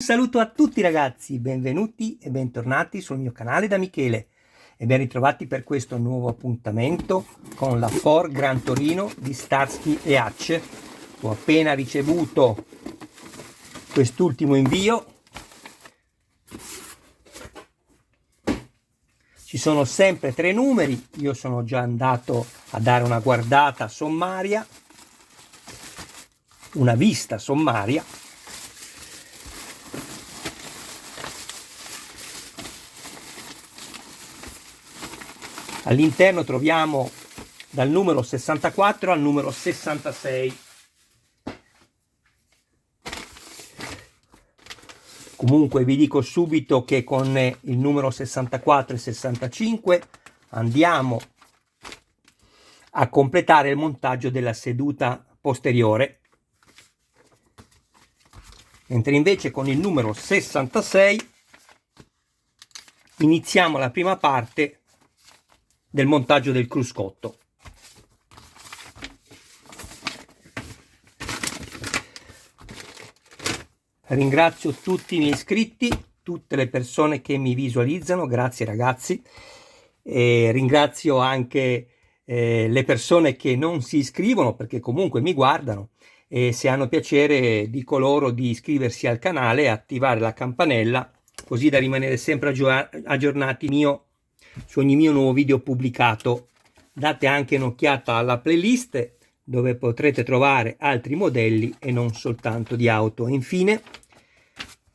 Saluto a tutti ragazzi, benvenuti e bentornati sul mio canale da Michele e ben ritrovati per questo nuovo appuntamento con la Ford Gran Torino di Starsky e Hutch. Ho appena ricevuto quest'ultimo invio. Ci sono sempre 3 numeri, io sono già andato a dare una guardata sommaria, una vista sommaria. All'interno troviamo dal numero 64 al numero 66. Comunque vi dico subito che con il numero 64 e 65 andiamo a completare il montaggio della seduta posteriore, mentre invece con il numero 66 iniziamo la prima parte del montaggio del cruscotto. Ringrazio tutti i miei iscritti, tutte le persone che mi visualizzano, grazie ragazzi, e ringrazio anche le persone che non si iscrivono perché comunque mi guardano, e se hanno piacere dico loro di iscriversi al canale e attivare la campanella così da rimanere sempre aggiornati su ogni mio nuovo video pubblicato. Date anche un'occhiata alla playlist dove potrete trovare altri modelli e non soltanto di auto. E infine,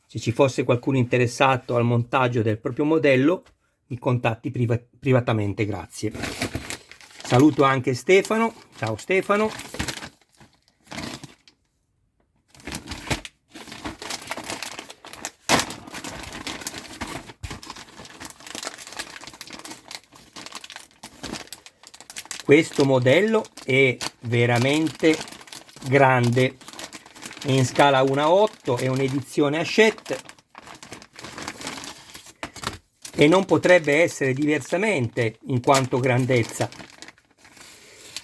se ci fosse qualcuno interessato al montaggio del proprio modello, mi contatti privatamente, grazie. Saluto anche Stefano. Ciao Stefano. Questo modello è veramente grande, è in scala 1:8, è un'edizione Hachette e non potrebbe essere diversamente in quanto grandezza,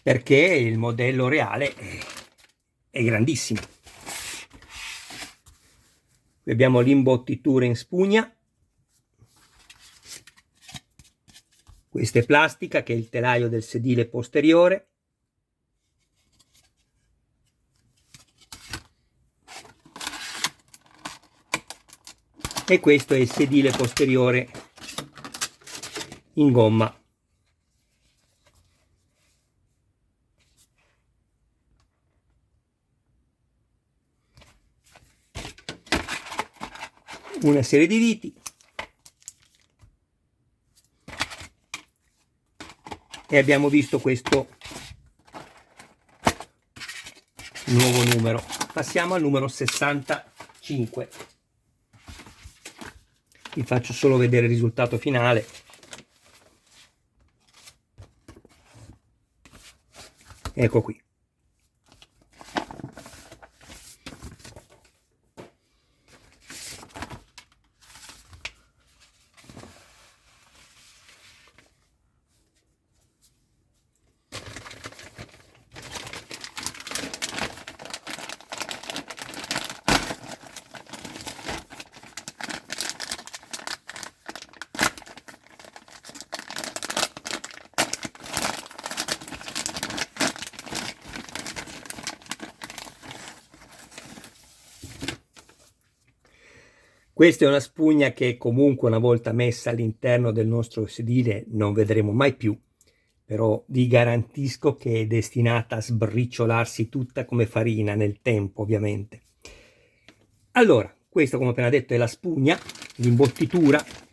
perché il modello reale è grandissimo. Qui abbiamo l'imbottitura in spugna. Questa è plastica, che è il telaio del sedile posteriore. E questo è il sedile posteriore in gomma. Una serie di viti. E abbiamo visto questo nuovo numero. Passiamo al numero 65. Vi faccio solo vedere il risultato finale. Ecco qui. Questa è una spugna che comunque una volta messa all'interno del nostro sedile non vedremo mai più, però vi garantisco che è destinata a sbriciolarsi tutta come farina nel tempo, ovviamente. Allora, questo come ho appena detto è la spugna, l'imbottitura.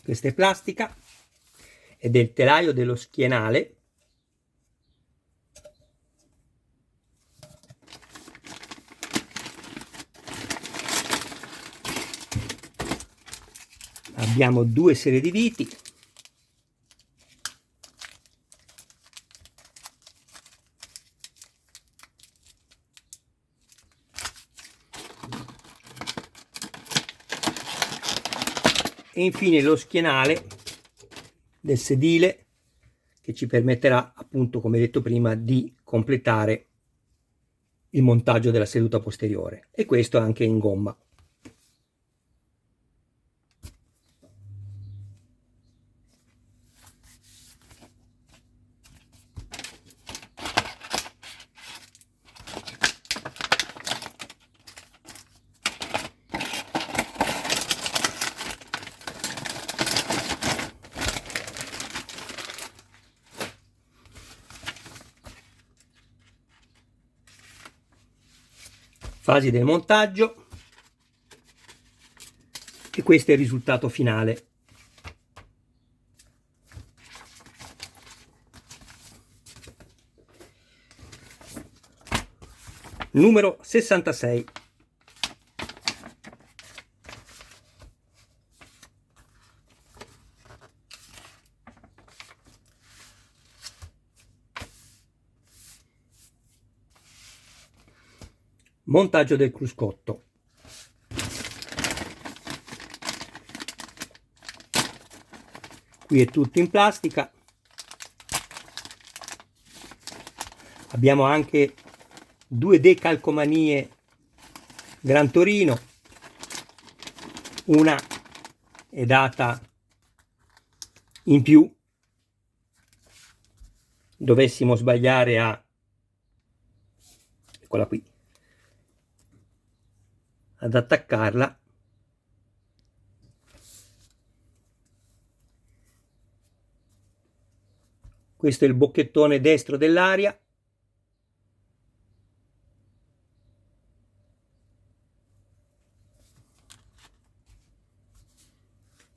Questa è plastica ed è il telaio dello schienale. Abbiamo 2 serie di viti. e infine lo schienale del sedile che ci permetterà, appunto, come detto prima, di completare il montaggio della seduta posteriore, e questo anche in gomma. Fasi del montaggio, e questo è il risultato finale. Numero 66. Montaggio del cruscotto. Qui è tutto in plastica. Abbiamo anche 2 decalcomanie Gran Torino. Una è data in più, dovessimo sbagliare a, eccola qui, ad attaccarla. Questo è il bocchettone destro dell'aria.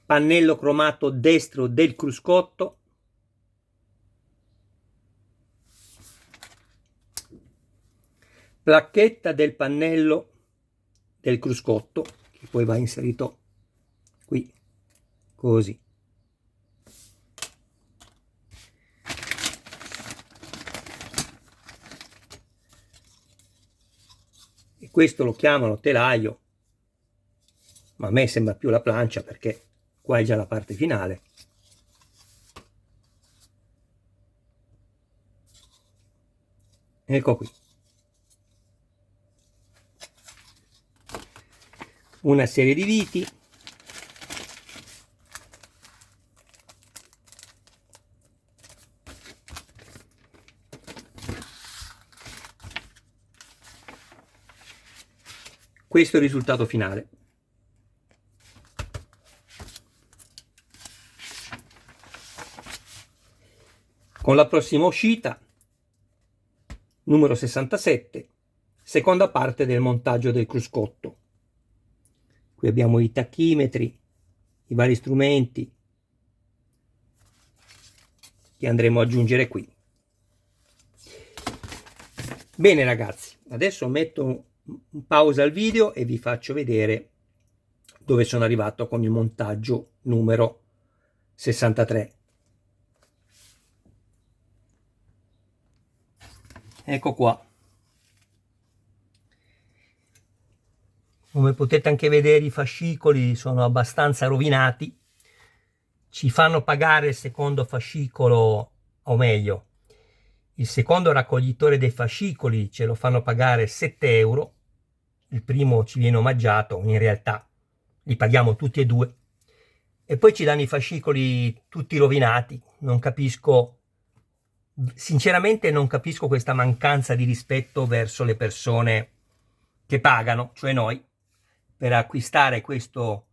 Pannello cromato destro del cruscotto. Placchetta del pannello del cruscotto, che poi va inserito qui, così. E questo lo chiamano telaio, ma a me sembra più la plancia, perché qua è già la parte finale. Ecco qui. Una serie di viti. Questo è il risultato finale. Con la prossima uscita, numero 67, seconda parte del montaggio del cruscotto. Qui abbiamo i tachimetri, i vari strumenti che andremo ad aggiungere qui. Bene ragazzi, adesso metto in pausa il video e vi faccio vedere dove sono arrivato con il montaggio numero 63. Ecco qua. Come potete anche vedere, i fascicoli sono abbastanza rovinati. Ci fanno pagare il secondo fascicolo, o meglio, il secondo raccoglitore dei fascicoli ce lo fanno pagare 7 euro. Il primo ci viene omaggiato, in realtà li paghiamo tutti e due. E poi ci danno i fascicoli tutti rovinati. Non capisco, sinceramente non capisco questa mancanza di rispetto verso le persone che pagano, cioè noi, per acquistare questo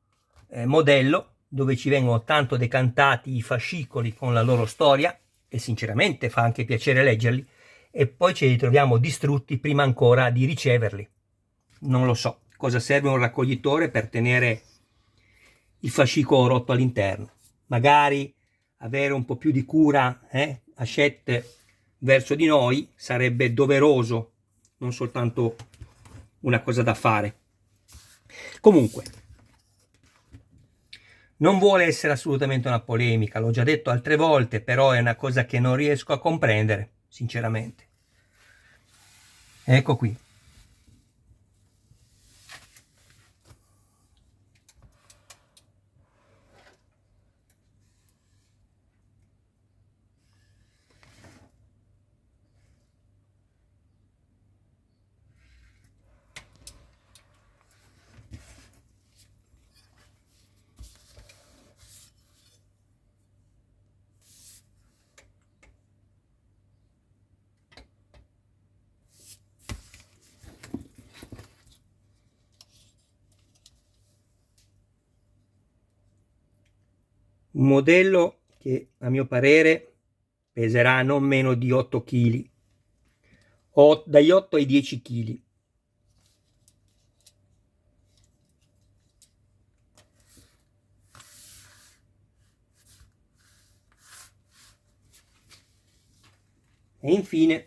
modello, dove ci vengono tanto decantati i fascicoli con la loro storia, e sinceramente fa anche piacere leggerli, e poi ce li troviamo distrutti prima ancora di riceverli. Non lo so cosa serve un raccoglitore per tenere il fascicolo rotto all'interno. Magari avere un po' più di cura, Hachette, verso di noi sarebbe doveroso, non soltanto una cosa da fare. Comunque, non vuole essere assolutamente una polemica, l'ho già detto altre volte, però è una cosa che non riesco a comprendere, sinceramente. Ecco qui. un modello che a mio parere peserà non meno di 8 kg, o dagli 8 ai 10 kg. E infine,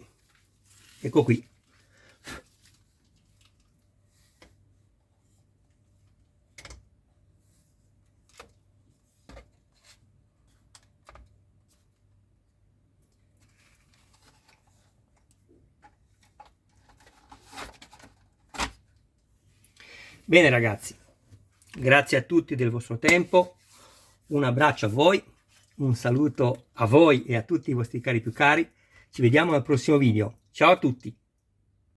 ecco qui. Bene ragazzi, grazie a tutti del vostro tempo, un abbraccio a voi, un saluto a voi e a tutti i vostri cari più cari, ci vediamo al prossimo video, ciao a tutti!